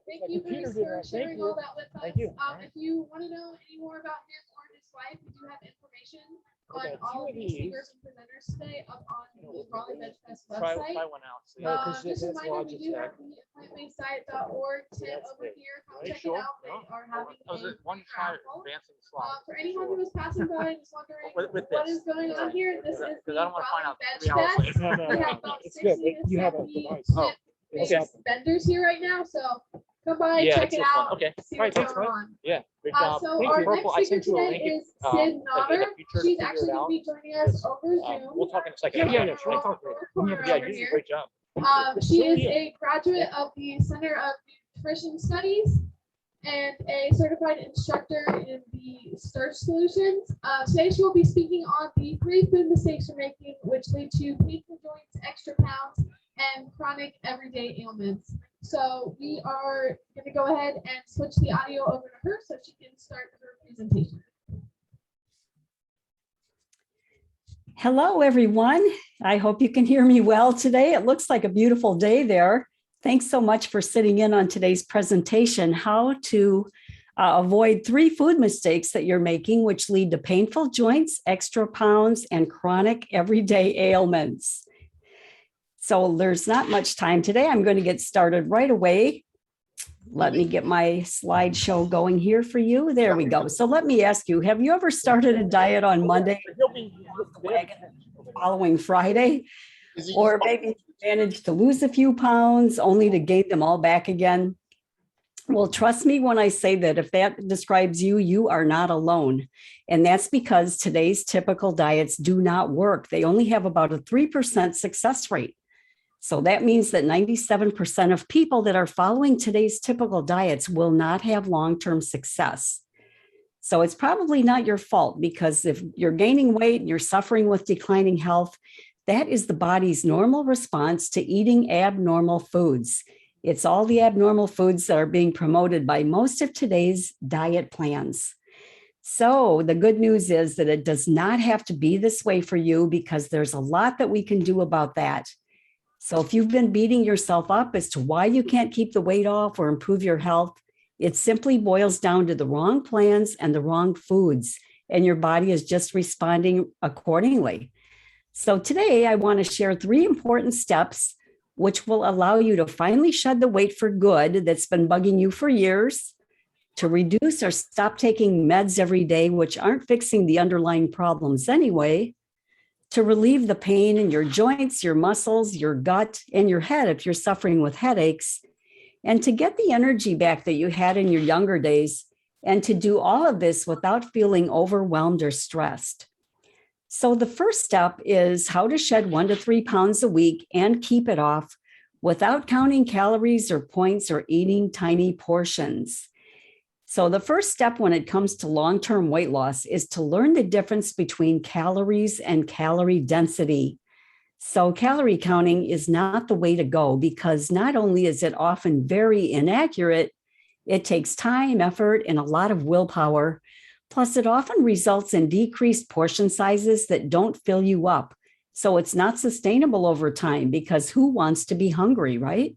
Thank you, Bruce, for sharing all that with us. If you want to know any more about him or his wife, we do have information on all of the speakers and presenters today up on the Raleigh VegFest website. Try one out. Just a reminder, we do have the aPlantBasedDiet.org tip over here. Come check it out. They are having a raffle. For anyone who is passing by and is wondering what is going on here, this is the Raleigh VegFest. We have about 60 to 70 vendors here right now, so come by, check it out. Okay. See what's going on. Yeah. Good job. So our next speaker today is Sid Nodder. She's actually going to be joining us over Zoom. We'll talk in a second. Yeah, you did a great job. She is a graduate of the Center of Nutrition Studies and a certified instructor in the Search Solutions. Today she will be speaking on the 3 food mistakes you're making, which lead to painful joints, extra pounds, and chronic everyday ailments. So we are going to go ahead and switch the audio over to her so she can start her presentation. Hello, everyone. I hope you can hear me well today. It looks like a beautiful day there. Thanks so much for sitting in on today's presentation, how to avoid 3 food mistakes that you're making, which lead to painful joints, extra pounds, and chronic everyday ailments. So there's not much time today. I'm going to get started right away. Let me get my slideshow going here for you. There we go. So let me ask you, have you ever started a diet on Monday following Friday? Or maybe managed to lose a few pounds only to gain them all back again? Well, trust me when I say that if that describes you, you are not alone. And that's because today's typical diets do not work. They only have about a 3% success rate. So that means that 97% of people that are following today's typical diets will not have long-term success. So it's probably not your fault, because if you're gaining weight and you're suffering with declining health, that is the body's normal response to eating abnormal foods. It's all the abnormal foods that are being promoted by most of today's diet plans. So the good news is that it does not have to be this way for you, because there's a lot that we can do about that. So if you've been beating yourself up as to why you can't keep the weight off or improve your health, it simply boils down to the wrong plans and the wrong foods, and your body is just responding accordingly. So today I want to share 3 important steps which will allow you to finally shed the weight for good that's been bugging you for years, to reduce or stop taking meds every day, which aren't fixing the underlying problems anyway, to relieve the pain in your joints, your muscles, your gut, and your head if you're suffering with headaches, and to get the energy back that you had in your younger days, and to do all of this without feeling overwhelmed or stressed. So the first step is how to shed 1 to 3 pounds a week and keep it off without counting calories or points or eating tiny portions. So the first step when it comes to long-term weight loss is to learn the difference between calories and calorie density. So calorie counting is not the way to go, because not only is it often very inaccurate, it takes time, effort, and a lot of willpower. Plus, it often results in decreased portion sizes that don't fill you up. So it's not sustainable over time, because who wants to be hungry, right?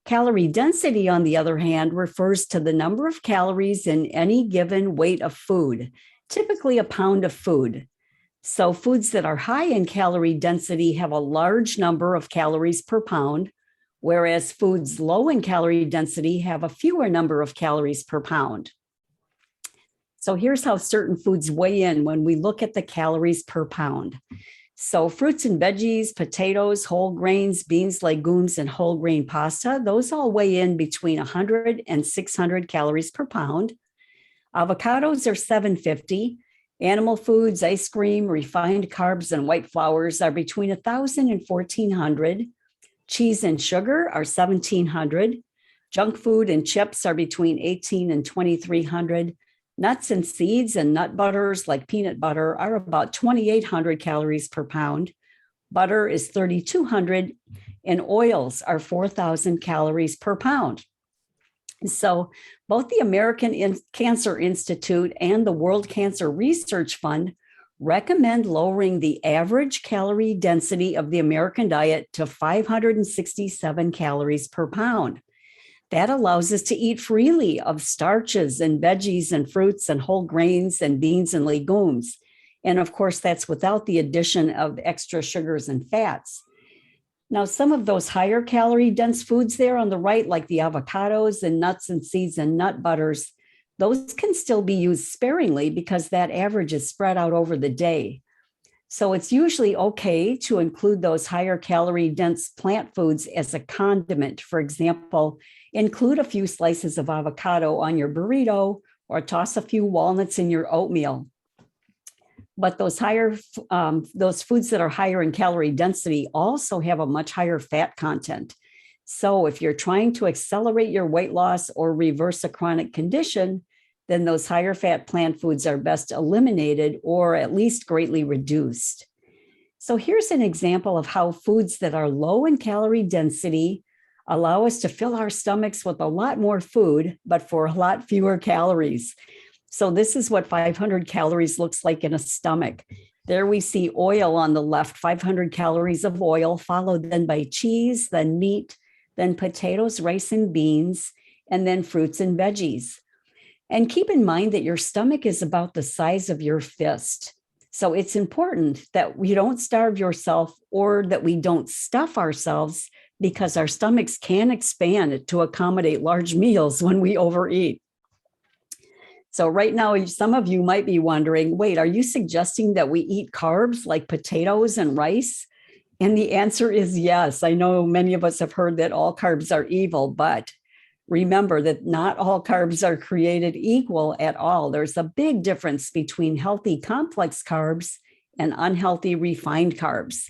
Calorie density, on the other hand, refers to the number of calories in any given weight of food, typically a pound of food. So foods that are high in calorie density have a large number of calories per pound, whereas foods low in calorie density have a fewer number of calories per pound. So here's how certain foods weigh in when we look at the calories per pound. So fruits and veggies, potatoes, whole grains, beans, legumes, and whole grain pasta, those all weigh in between 100 and 600 calories per pound. Avocados are 750. Animal foods, ice cream, refined carbs, and white flours are between 1,000 and 1,400. Cheese and sugar are 1,700. Junk food and chips are between 1,800 and 2,300. Nuts and seeds and nut butters like peanut butter are about 2,800 calories per pound. Butter is 3,200, and oils are 4,000 calories per pound. So both the American Cancer Institute and the World Cancer Research Fund recommend lowering the average calorie density of the American diet to 567 calories per pound. That allows us to eat freely of starches and veggies and fruits and whole grains and beans and legumes. And of course, that's without the addition of extra sugars and fats. Now, some of those higher calorie dense foods there on the right, like the avocados and nuts and seeds and nut butters, those can still be used sparingly because that average is spread out over the day. So it's usually okay to include those higher calorie dense plant foods as a condiment. For example, include a few slices of avocado on your burrito or toss a few walnuts in your oatmeal. But those foods that are higher in calorie density also have a much higher fat content. So if you're trying to accelerate your weight loss or reverse a chronic condition, then those higher fat plant foods are best eliminated or at least greatly reduced. So here's an example of how foods that are low in calorie density allow us to fill our stomachs with a lot more food, but for a lot fewer calories. So this is what 500 calories looks like in a stomach. There we see oil on the left, 500 calories of oil, followed then by cheese, then meat, then potatoes, rice, and beans, and then fruits and veggies. And keep in mind that your stomach is about the size of your fist. So it's important that we don't starve yourself or that we don't stuff ourselves because our stomachs can expand to accommodate large meals when we overeat. So right now, some of you might be wondering, wait, are you suggesting that we eat carbs like potatoes and rice? And the answer is yes. I know many of us have heard that all carbs are evil, but remember that not all carbs are created equal at all. There's a big difference between healthy complex carbs and unhealthy refined carbs.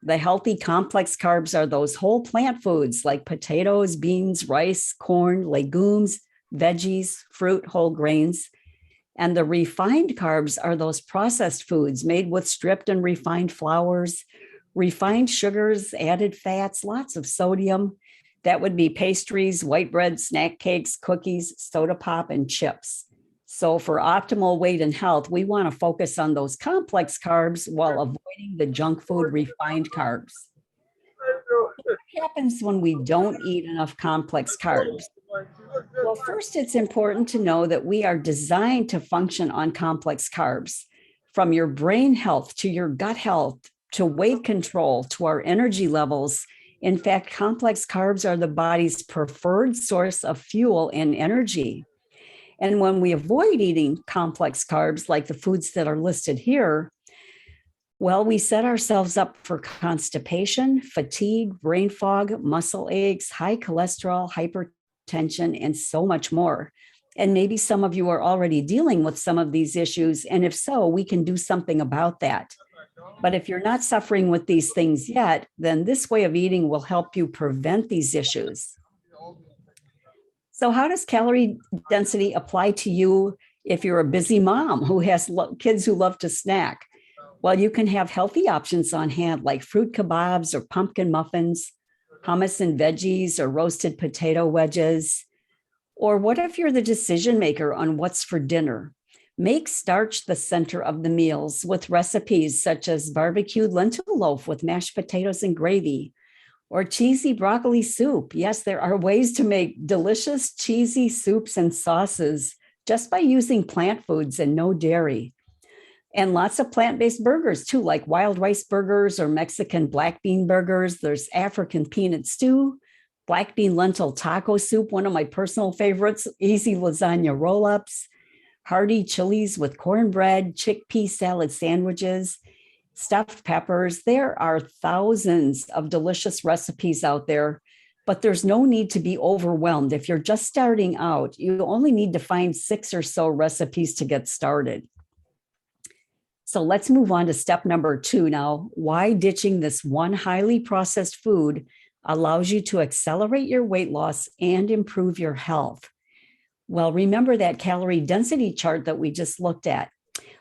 The healthy complex carbs are those whole plant foods like potatoes, beans, rice, corn, legumes, veggies, fruit, whole grains. And the refined carbs are those processed foods made with stripped and refined flours, refined sugars, added fats, lots of sodium. That would be pastries, white bread, snack cakes, cookies, soda pop, and chips. So for optimal weight and health, we want to focus on those complex carbs while avoiding the junk food refined carbs. What happens when we don't eat enough complex carbs? Well, first, it's important to know that we are designed to function on complex carbs. From your brain health to your gut health to weight control to our energy levels. In fact, complex carbs are the body's preferred source of fuel and energy. And when we avoid eating complex carbs, like the foods that are listed here, well, we set ourselves up for constipation, fatigue, brain fog, muscle aches, high cholesterol, hypertension, and so much more. And maybe some of you are already dealing with some of these issues. And if so, we can do something about that. But if you're not suffering with these things yet, then this way of eating will help you prevent these issues. So how does calorie density apply to you if you're a busy mom who has kids who love to snack? Well, you can have healthy options on hand like fruit kebabs or pumpkin muffins, hummus and veggies or roasted potato wedges. Or what if you're the decision maker on what's for dinner? Make starch the center of the meals with recipes such as barbecued lentil loaf with mashed potatoes and gravy, or cheesy broccoli soup. Yes, there are ways to make delicious cheesy soups and sauces just by using plant foods and no dairy. And lots of plant-based burgers too, like wild rice burgers or Mexican black bean burgers. There's African peanut stew, black bean lentil taco soup, one of my personal favorites, easy lasagna roll-ups, hearty chilies with cornbread, chickpea salad sandwiches, stuffed peppers. There are thousands of delicious recipes out there, but there's no need to be overwhelmed. If you're just starting out, you only need to find 6 or so recipes to get started. So let's move on to step number 2 now. Why ditching this one highly processed food allows you to accelerate your weight loss and improve your health. Well, remember that calorie density chart that we just looked at.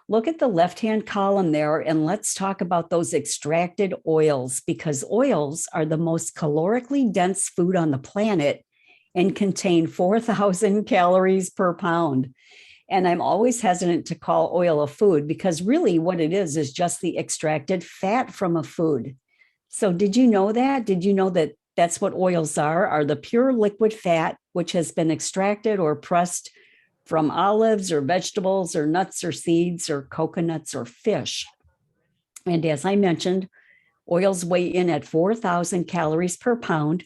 Look at the left-hand column there, and let's talk about those extracted oils, because oils are the most calorically dense food on the planet and contain 4,000 calories per pound. And I'm always hesitant to call oil a food because really what it is just the extracted fat from a food. So did you know that? Did you know that That's what oils are the pure liquid fat, which has been extracted or pressed from olives or vegetables or nuts or seeds or coconuts or fish. And as I mentioned, oils weigh in at 4,000 calories per pound.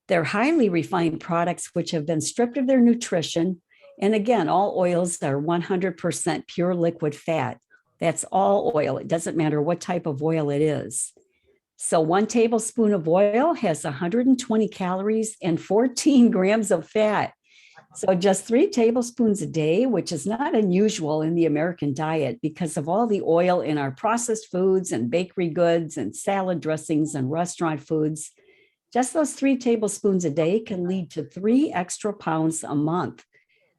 They're highly refined products which have been stripped of their nutrition. And again, all oils are 100% pure liquid fat. That's all oil. It doesn't matter what type of oil it is. So 1 tablespoon of oil has 120 calories and 14 grams of fat. So just 3 tablespoons a day, which is not unusual in the American diet because of all the oil in our processed foods and bakery goods and salad dressings and restaurant foods. Just those 3 tablespoons a day can lead to 3 extra pounds a month.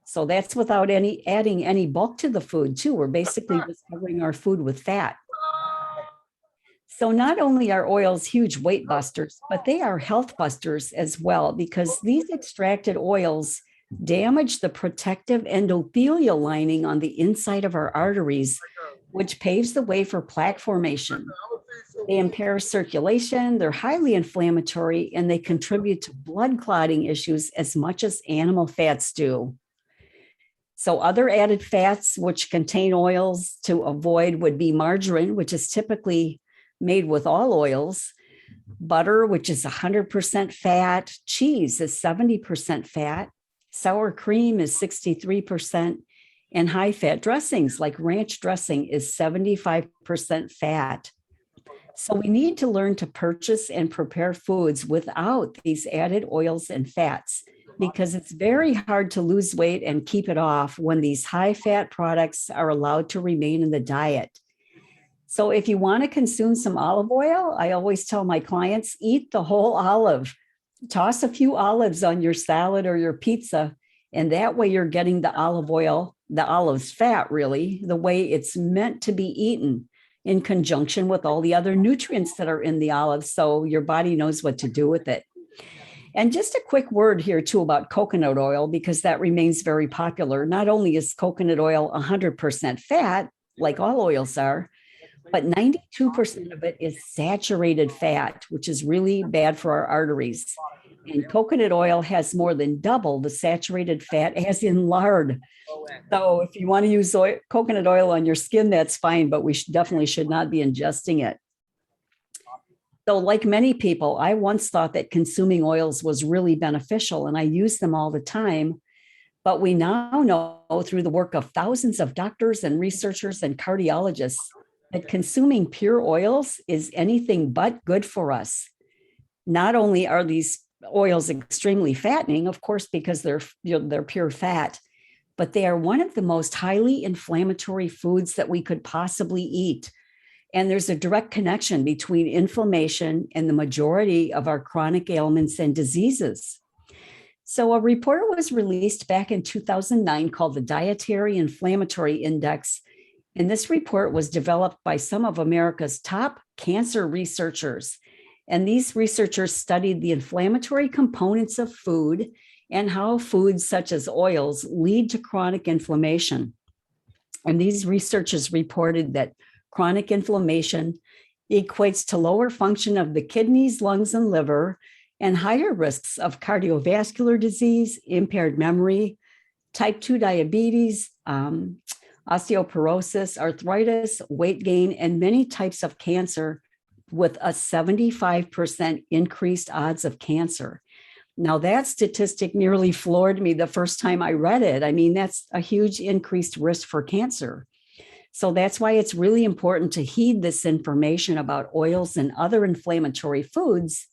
So that's without adding any bulk to the food too. We're basically just covering our food with fat. So not only are oils huge weight busters, but they are health busters as well, because these extracted oils damage the protective endothelial lining on the inside of our arteries, which paves the way for plaque formation. They impair circulation, they're highly inflammatory, and they contribute to blood clotting issues as much as animal fats do. So other added fats which contain oils to avoid would be margarine, which is typically made with all oils, butter, which is 100% fat, cheese is 70% fat, sour cream is 63%, and high-fat dressings like ranch dressing is 75% fat. So we need to learn to purchase and prepare foods without these added oils and fats, because it's very hard to lose weight and keep it off when these high-fat products are allowed to remain in the diet. So if you want to consume some olive oil, I always tell my clients, eat the whole olive. Toss a few olives on your salad or your pizza, and that way you're getting the olive oil, the olive's fat really, the way it's meant to be eaten in conjunction with all the other nutrients that are in the olive, so your body knows what to do with it. And just a quick word here too about coconut oil, because that remains very popular. Not only is coconut oil 100% fat, like all oils are, but 92% of it is saturated fat, which is really bad for our arteries. And coconut oil has more than double the saturated fat as in lard. So if you want to use coconut oil on your skin, that's fine, but we definitely should not be ingesting it. So like many people, I once thought that consuming oils was really beneficial, and I use them all the time. But we now know through the work of thousands of doctors and researchers and cardiologists that consuming pure oils is anything but good for us. Not only are these oils extremely fattening, of course, because they're pure fat, but they are one of the most highly inflammatory foods that we could possibly eat. And there's a direct connection between inflammation and the majority of our chronic ailments and diseases. So a report was released back in 2009 called the Dietary Inflammatory Index. And this report was developed by some of America's top cancer researchers. And these researchers studied the inflammatory components of food and how foods such as oils lead to chronic inflammation. And these researchers reported that chronic inflammation equates to lower function of the kidneys, lungs, and liver, and higher risks of cardiovascular disease, impaired memory, type 2 diabetes, osteoporosis, arthritis, weight gain, and many types of cancer, with a 75% increased odds of cancer. Now, that statistic nearly floored me the first time I read it. I mean, that's a huge increased risk for cancer. So that's why it's really important to heed this information about oils and other inflammatory foods,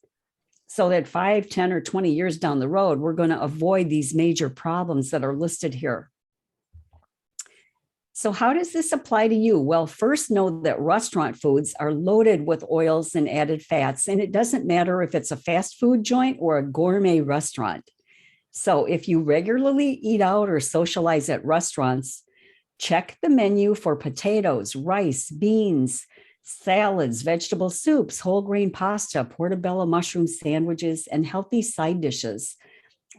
so that 5, 10, or 20 years down the road, we're going to avoid these major problems that are listed here. So how does this apply to you? Well, first know that restaurant foods are loaded with oils and added fats, and it doesn't matter if it's a fast food joint or a gourmet restaurant. So if you regularly eat out or socialize at restaurants, check the menu for potatoes, rice, beans, salads, vegetable soups, whole grain pasta, portobello mushroom sandwiches, and healthy side dishes.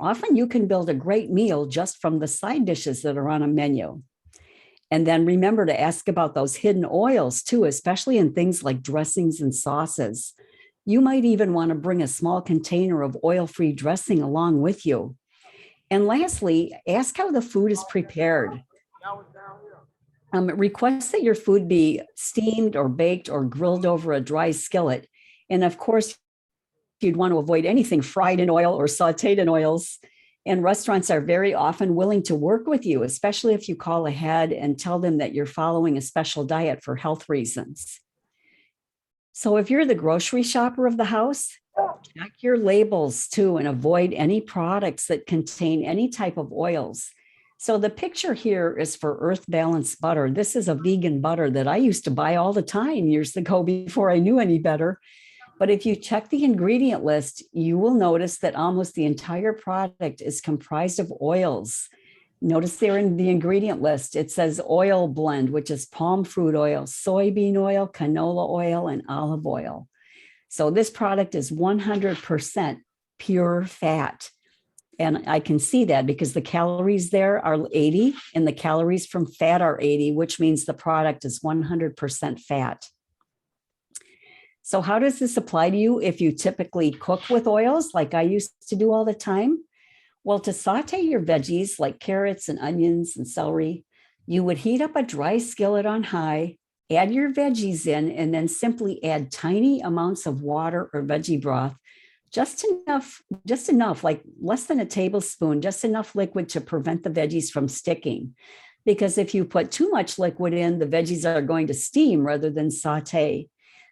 Often you can build a great meal just from the side dishes that are on a menu. And then remember to ask about those hidden oils too, especially in things like dressings and sauces. You might even want to bring a small container of oil-free dressing along with you. And lastly, ask how the food is prepared. Request that your food be steamed or baked or grilled over a dry skillet. And of course, you'd want to avoid anything fried in oil or sauteed in oils. And restaurants are very often willing to work with you, especially if you call ahead and tell them that you're following a special diet for health reasons. So if you're the grocery shopper of the house, check your labels too and avoid any products that contain any type of oils. So the picture here is for Earth Balance butter. This is a vegan butter that I used to buy all the time years ago before I knew any better. But if you check the ingredient list, you will notice that almost the entire product is comprised of oils. Notice there in the ingredient list, it says oil blend, which is palm fruit oil, soybean oil, canola oil, and olive oil. So this product is 100% pure fat. And I can see that because the calories there are 80 and the calories from fat are 80, which means the product is 100% fat. So how does this apply to you if you typically cook with oils like I used to do all the time? Well, to saute your veggies like carrots and onions and celery, you would heat up a dry skillet on high, add your veggies in, and then simply add tiny amounts of water or veggie broth, just enough, like less than a tablespoon, just enough liquid to prevent the veggies from sticking. Because if you put too much liquid in, the veggies are going to steam rather than saute.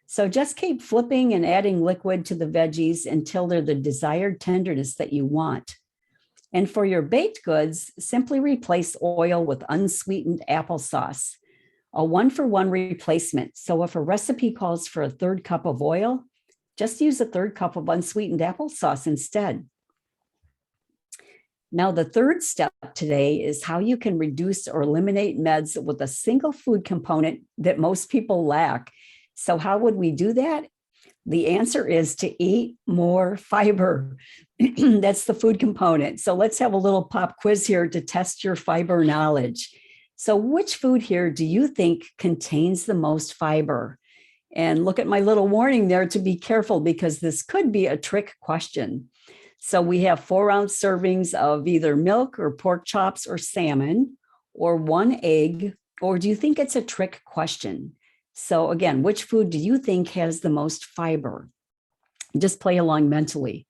So just keep flipping and adding liquid to the veggies until they're the desired tenderness that you want. And for your baked goods, simply replace oil with unsweetened applesauce, a 1-for-1 replacement. So if a recipe calls for a 1/3 cup of oil, just use a 1/3 cup of unsweetened applesauce instead. Now, the third step today is how you can reduce or eliminate meds with a single food component that most people lack. So how would we do that? The answer is to eat more fiber. That's the food component. So let's have a little pop quiz here to test your fiber knowledge. So which food here do you think contains the most fiber? And look at my little warning there to be careful because this could be a trick question. So we have 4-ounce servings of either milk or pork chops or salmon or 1 egg, or do you think it's a trick question? So again, which food do you think has the most fiber? Just play along mentally.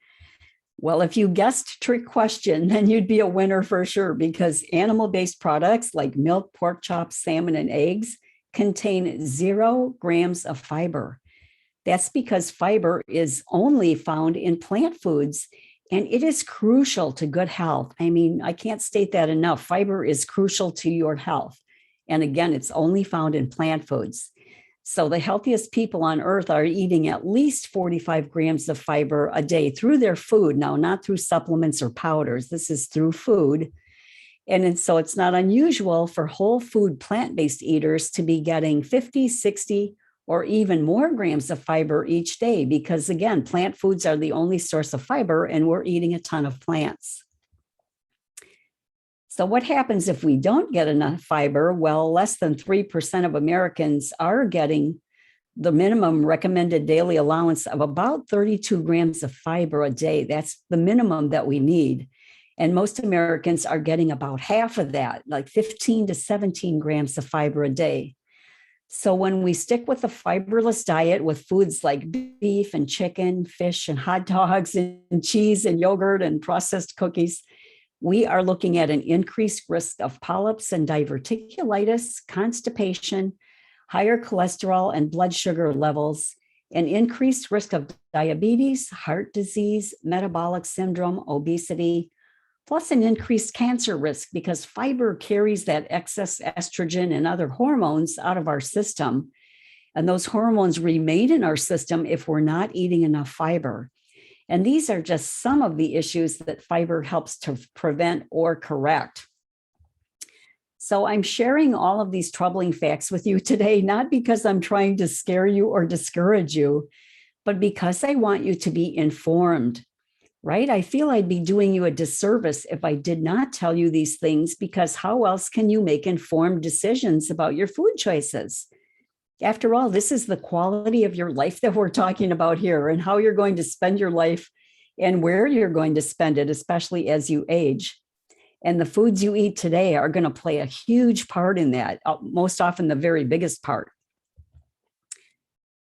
Well, if you guessed trick question, then you'd be a winner for sure because animal-based products like milk, pork chops, salmon, and eggs contain 0 grams of fiber. That's because fiber is only found in plant foods, and it is crucial to good health. I mean, I can't state that enough. Fiber is crucial to your health. And again, it's only found in plant foods. So the healthiest people on earth are eating at least 45 grams of fiber a day through their food. Now, not through supplements or powders. This is through food. And so it's not unusual for whole food plant-based eaters to be getting 50, 60, or even more grams of fiber each day because, again, plant foods are the only source of fiber and we're eating a ton of plants. So what happens if we don't get enough fiber? Well, less than 3% of Americans are getting the minimum recommended daily allowance of about 32 grams of fiber a day. That's the minimum that we need. And most Americans are getting about half of that, like 15 to 17 grams of fiber a day. So when we stick with a fiberless diet with foods like beef and chicken, fish and hot dogs and cheese and yogurt and processed cookies, we are looking at an increased risk of polyps and diverticulitis, constipation, higher cholesterol and blood sugar levels, an increased risk of diabetes, heart disease, metabolic syndrome, obesity, plus an increased cancer risk because fiber carries that excess estrogen and other hormones out of our system. And those hormones remain in our system if we're not eating enough fiber. And these are just some of the issues that fiber helps to prevent or correct. So I'm sharing all of these troubling facts with you today, not because I'm trying to scare you or discourage you, but because I want you to be informed, right? I feel I'd be doing you a disservice if I did not tell you these things because how else can you make informed decisions about your food choices? After all, this is the quality of your life that we're talking about here, and how you're going to spend your life and where you're going to spend it, especially as you age. And the foods you eat today are going to play a huge part in that, most often the very biggest part.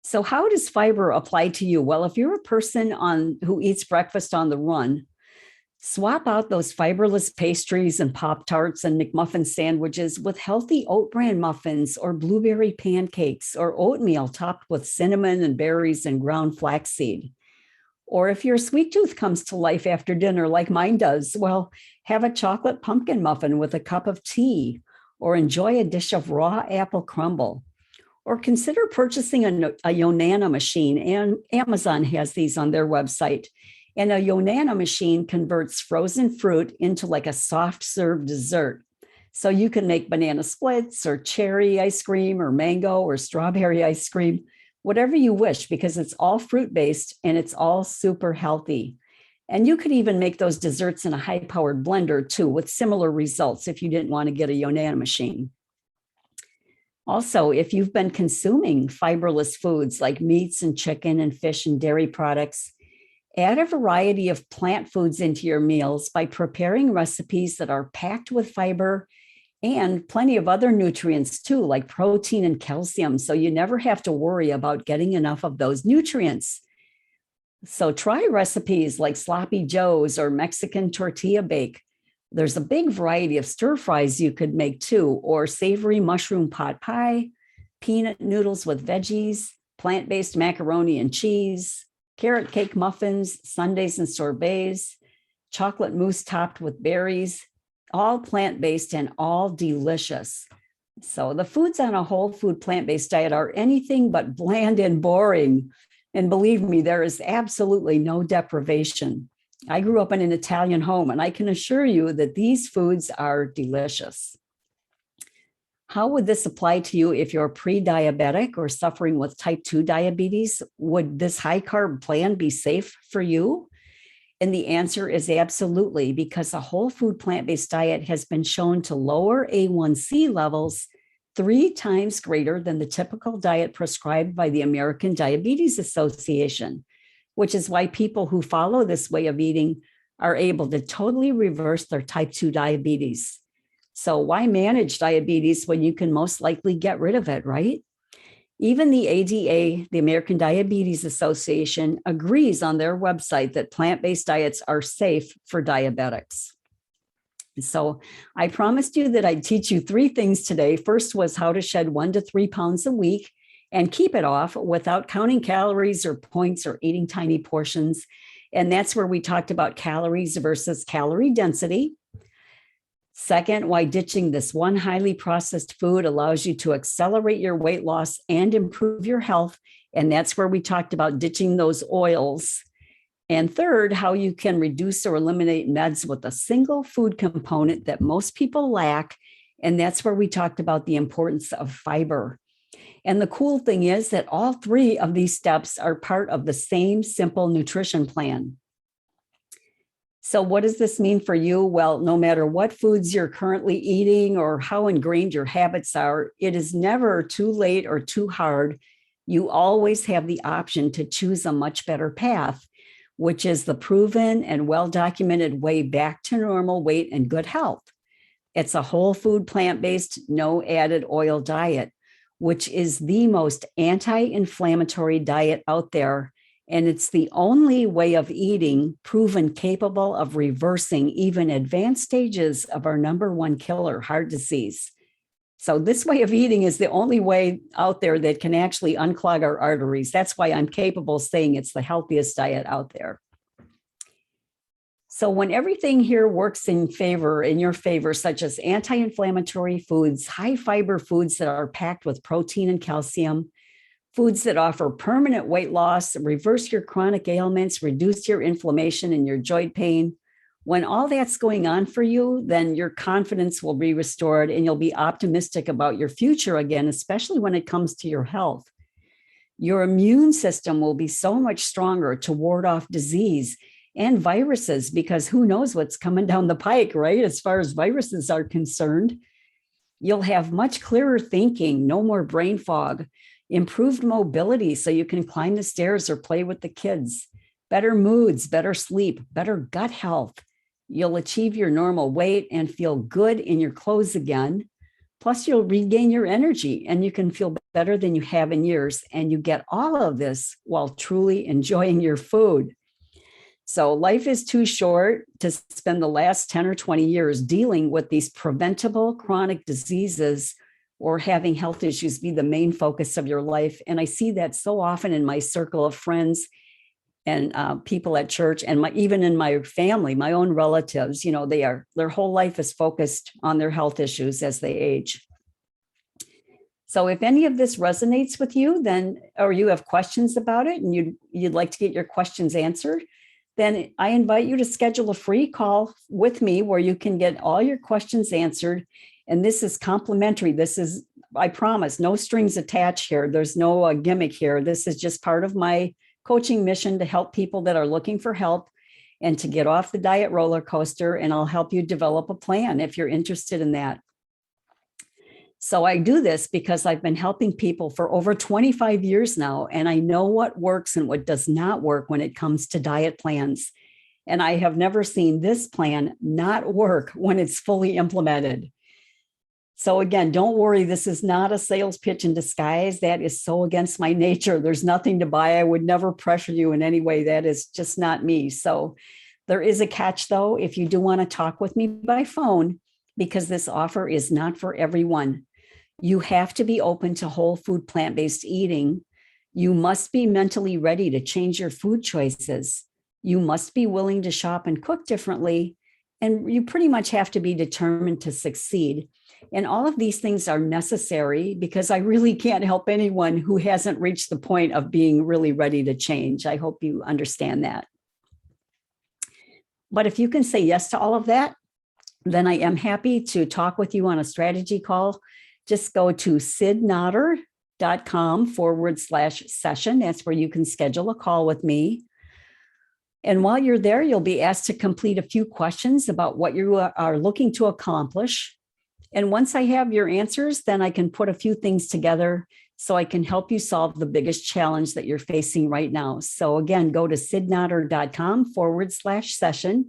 So how does fiber apply to you? Well, if you're a person who eats breakfast on the run, swap out those fiberless pastries and Pop-Tarts and McMuffin sandwiches with healthy oat bran muffins or blueberry pancakes or oatmeal topped with cinnamon and berries and ground flaxseed. Or if your sweet tooth comes to life after dinner like mine does, well, have a chocolate pumpkin muffin with a cup of tea, or enjoy a dish of raw apple crumble. Or consider purchasing a Yonana machine, and Amazon has these on their website. And a Yonana machine converts frozen fruit into like a soft serve dessert. So you can make banana splits or cherry ice cream or mango or strawberry ice cream, whatever you wish, because it's all fruit-based and it's all super healthy. And you could even make those desserts in a high-powered blender too, with similar results if you didn't want to get a Yonana machine. Also, if you've been consuming fiberless foods like meats and chicken and fish and dairy products, add a variety of plant foods into your meals by preparing recipes that are packed with fiber and plenty of other nutrients too, like protein and calcium. So you never have to worry about getting enough of those nutrients. So try recipes like Sloppy Joe's or Mexican tortilla bake. There's a big variety of stir fries you could make too, or savory mushroom pot pie, peanut noodles with veggies, plant-based macaroni and cheese, carrot cake muffins, sundaes and sorbets, chocolate mousse topped with berries, all plant-based and all delicious. So the foods on a whole food plant-based diet are anything but bland and boring. And believe me, there is absolutely no deprivation. I grew up in an Italian home, and I can assure you that these foods are delicious. How would this apply to you if you're pre-diabetic or suffering with type 2 diabetes? Would this high-carb plan be safe for you? And the answer is absolutely, because a whole food plant-based diet has been shown to lower A1C levels 3 times greater than the typical diet prescribed by the American Diabetes Association, which is why people who follow this way of eating are able to totally reverse their type 2 diabetes. So why manage diabetes when you can most likely get rid of it, right? Even the ADA, the American Diabetes Association, agrees on their website that plant-based diets are safe for diabetics. So I promised you that I'd teach you 3 things today. First was how to shed 1 to 3 pounds a week and keep it off without counting calories or points or eating tiny portions. And that's where we talked about calories versus calorie density. Second, why ditching this one highly processed food allows you to accelerate your weight loss and improve your health. And that's where we talked about ditching those oils. And third, how you can reduce or eliminate meds with a single food component that most people lack. And that's where we talked about the importance of fiber. And the cool thing is that all 3 of these steps are part of the same simple nutrition plan. So what does this mean for you? Well, no matter what foods you're currently eating or how ingrained your habits are, it is never too late or too hard. You always have the option to choose a much better path, which is the proven and well-documented way back to normal weight and good health. It's a whole food, plant-based, no added oil diet, which is the most anti-inflammatory diet out there. And it's the only way of eating proven capable of reversing even advanced stages of our #1 killer, heart disease. So this way of eating is the only way out there that can actually unclog our arteries. That's why I'm capable of saying it's the healthiest diet out there. So when everything here works in your favor, such as anti-inflammatory foods, high fiber foods that are packed with protein and calcium, foods that offer permanent weight loss, reverse your chronic ailments, reduce your inflammation and your joint pain, when all that's going on for you, then your confidence will be restored and you'll be optimistic about your future again, especially when it comes to your health. Your immune system will be so much stronger to ward off disease and viruses, because who knows what's coming down the pike, right? As far as viruses are concerned, you'll have much clearer thinking, no more brain fog. improved mobility so you can climb the stairs or play with the kids, better moods, better sleep, better gut health. You'll achieve your normal weight and feel good in your clothes again. Plus, you'll regain your energy and you can feel better than you have in years. And you get all of this while truly enjoying your food. So life is too short to spend the last 10 or 20 years dealing with these preventable chronic diseases or having health issues be the main focus of your life. And I see that so often in my circle of friends and people at church, and even in my family, my own relatives, their whole life is focused on their health issues as they age. So if any of this resonates with you, then, or you have questions about it and you'd like to get your questions answered, then I invite you to schedule a free call with me where you can get all your questions answered. And this is complimentary. This is, I promise, no strings attached here. There's no gimmick here. This is just part of my coaching mission to help people that are looking for help and to get off the diet roller coaster. And I'll help you develop a plan if you're interested in that. So I do this because I've been helping people for over 25 years now, and I know what works and what does not work when it comes to diet plans. And I have never seen this plan not work when it's fully implemented. So again, don't worry, this is not a sales pitch in disguise. That is so against my nature. There's nothing to buy. I would never pressure you in any way. That is just not me. So there is a catch though, if you do want to talk with me by phone, because this offer is not for everyone. You have to be open to whole food, plant-based eating. You must be mentally ready to change your food choices. You must be willing to shop and cook differently. And you pretty much have to be determined to succeed. And all of these things are necessary because I really can't help anyone who hasn't reached the point of being really ready to change. I hope you understand that. But if you can say yes to all of that, then I am happy to talk with you on a strategy call. Just go to sidnatter.com/session. That's where you can schedule a call with me. And while you're there, you'll be asked to complete a few questions about what you are looking to accomplish. And once I have your answers, then I can put a few things together so I can help you solve the biggest challenge that you're facing right now. So again, go to sidnatter.com/session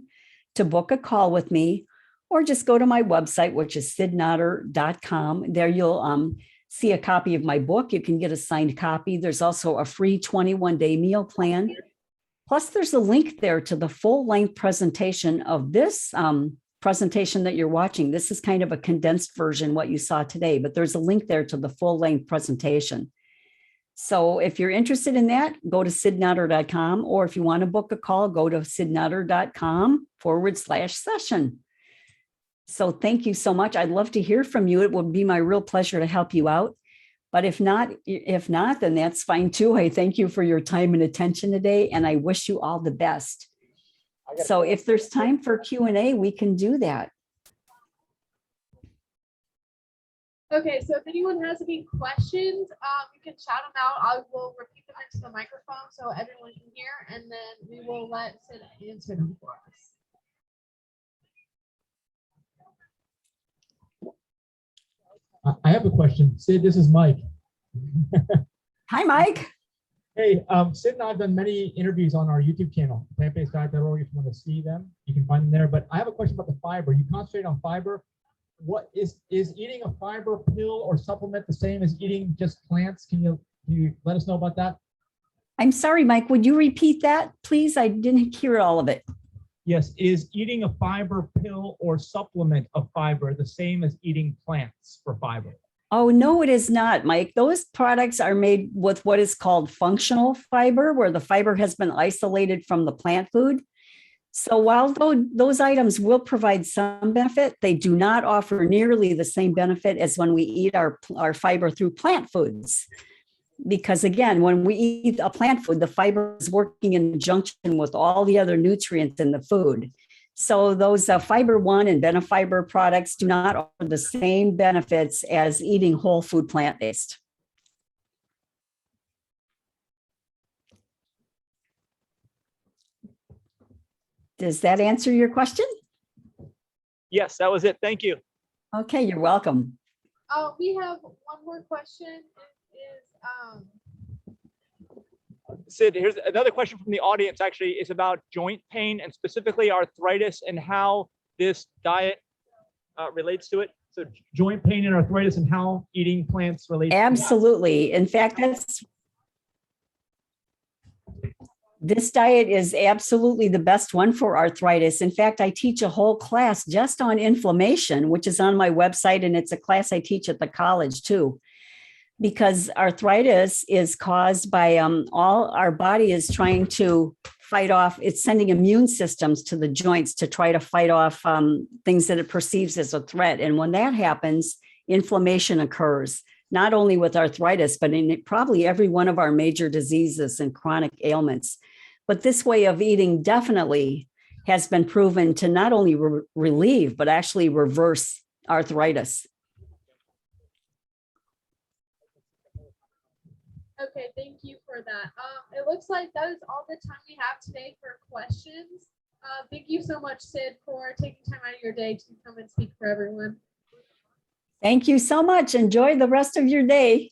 to book a call with me. Or just go to my website, which is sidnatter.com. There you'll see a copy of my book. You can get a signed copy. There's also a free 21-day meal plan. Plus, there's a link there to the full-length presentation of this presentation that you're watching. This is kind of a condensed version, what you saw today, but there's a link there to the full-length presentation. So if you're interested in that, go to sidnatter.com, or if you want to book a call, go to sidnatter.com/session. So thank you so much. I'd love to hear from you. It would be my real pleasure to help you out. But if not, then that's fine too. I thank you for your time and attention today, and I wish you all the best. So if there's time for Q&A, we can do that. Okay, so if anyone has any questions, you can shout them out. I will repeat them into the microphone so everyone can hear, and then we will let Sid answer them for us. I have a question. Sid, this is Mike. Hi, Mike. Hey, Sid and I have done many interviews on our YouTube channel, aPlantBasedDiet.org. If you want to see them, you can find them there. But I have a question about the fiber. You concentrate on fiber. What is eating a fiber pill or supplement the same as eating just plants? Can you let us know about that? I'm sorry, Mike. Would you repeat that, please? I didn't hear all of it. Yes, is eating a fiber pill or supplement of fiber the same as eating plants for fiber? Oh, no, it is not, Mike. Those products are made with what is called functional fiber, where the fiber has been isolated from the plant food. So while those items will provide some benefit, they do not offer nearly the same benefit as when we eat our fiber through plant foods. Because again, when we eat a plant food, the fiber is working in conjunction with all the other nutrients in the food. So those fiber one and benefiber products do not offer the same benefits as eating whole food plant-based. Does that answer your question? Yes, that was it. Thank you. Okay, you're welcome. We have one more question. It is Sid, here's another question from the audience. Actually, is about joint pain and specifically arthritis and how this diet relates to it. So joint pain and arthritis and how eating plants relates. Absolutely. In fact, this diet is absolutely the best one for arthritis. In fact, I teach a whole class just on inflammation, which is on my website, and it's a class I teach at the college too. Because arthritis is caused by all our body is trying to fight off, it's sending immune systems to the joints to try to fight off things that it perceives as a threat. And when that happens, inflammation occurs, not only with arthritis, but in probably every one of our major diseases and chronic ailments. But this way of eating definitely has been proven to not only relieve, but actually reverse arthritis. Okay, thank you for that. It looks like that is all the time we have today for questions. Thank you so much, Sid, for taking time out of your day to come and speak for everyone. Thank you so much. Enjoy the rest of your day.